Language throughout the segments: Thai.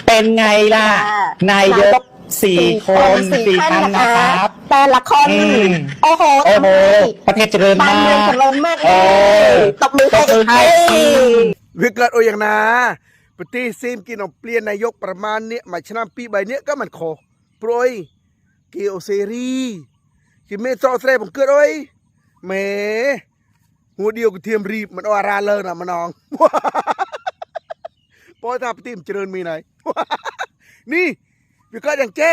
เป็นไงล่ะนายก4 คน 4 ท่านนะครับแต่ละคนโอ้โหประเทศเจริญมากเจริญมากเลยตบมือให้วิกฤตโออย่างนาปฏิซิมกินออกเปลี่ยนนายกประมาณเนี้ยมาชนะปีใบเนี้ยก็มันโคโปรยเกี่ยวเซรีกิเมโซเซรผมเกิดโอ้ยเมหัวเดียวกับเทียมรีบมันอาราเลยนะมันน้องปอยทาปฏิมเจริญมีไหนนี่วิกฤตอย่างเจ้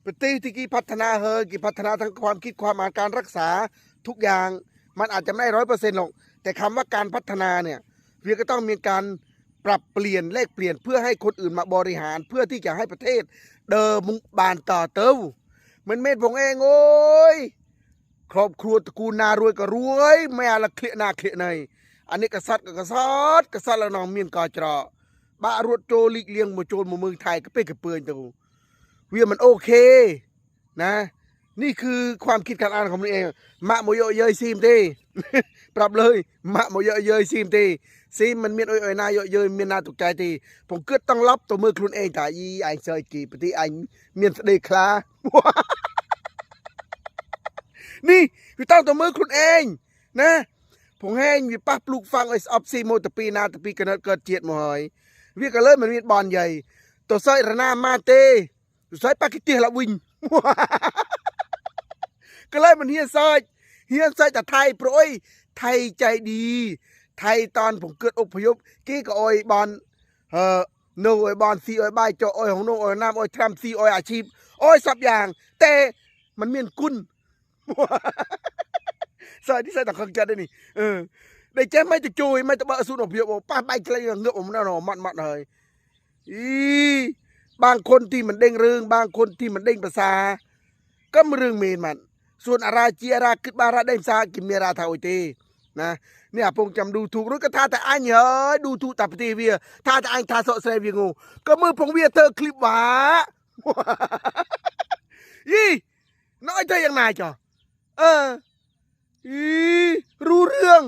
ปฏิที่กี่พัฒนากี่พัฒนาทั้งความคิดความอ่านการรักษาทุกอย่างมันอาจจะไม่100%หรอกแต่คำว่าการพัฒนาเนี่ยวิก็ต้องมีการปรับเปลี่ยนเลขเปลี่ยนเพื่อให้คนอื่นมาบริหารเพื่อที่จะให้ประเทศเดิมบานต่อเติมมันเม็ดผมเองโอ้ยครอบครัวตระกูลนารวยก็รวยไม่อะไรเคลียนาเคลียในอันนี้กษัตริย์ก็กษัตริย์แล้วน้องเมียนกอจรอบะรวดโจลีกเลียงมาโจรมาเมืองไทยก็เป๊ะกระเปื่อยตัวเวียมันโอเคนะนี่คือความคิดการอ่านของมันเองมะโมโยเยยซีมตีปรับเลยมะโมโยเยยซีมตีซีมมันเมียนโอ้ยนาโยเยยเมียนนาตกใจตีผมเกิดต้องรับตัวมือคลุนเองแต่ยีไอเซยกี่ปฏิไอเมียนเดคลานี่พี่ต้องตัวมือคลุนเองนะผมแห้งวิป้าปลูกฟังไอออฟซีโมตปีนาตปีกันเกิดเจียดมอยวิก็เลยมันมีบอลใหญ่ตัวไซระนามาเตตัวไซปากิเตียละวิงก็เลยมันเฮียนไซแต่ไทยโปรยไทยใจดีไทยตอนผมเกิดอพยพกี้ก็โอยบอลโนโอยบอลซีโอยใบจอโอยของโนโอยน้ำโอยทรัมซีโอยอาชีพโอยสับอย่างแต่มันเมียนกุนใส่ที่ใส่ต่างกันได้นี่ได้แจ้ไม่จะจุยไม่จะเบอสุนอพยพป้าใบใครเงือกผมแน่นอนมัดเลยบางคนที่มันเด้งเรื่องบางคนที่มันเด้งภาษาก็มเรื่องเมนมันส่วนอาราจีอาราคิดบาราได้ภาษากิมเมราทาโอเตนะเนี่ยผมจำดูถูกรู้ก็ท่าแต่อันเยอะดูถูกแต่ปฏิเวียท่าแต่อันท่าโซเซเวียงูก็มือพงเวียเธอคลิปหวายี่น้อยเธอยังไงจ๊ะรู้เรื่อง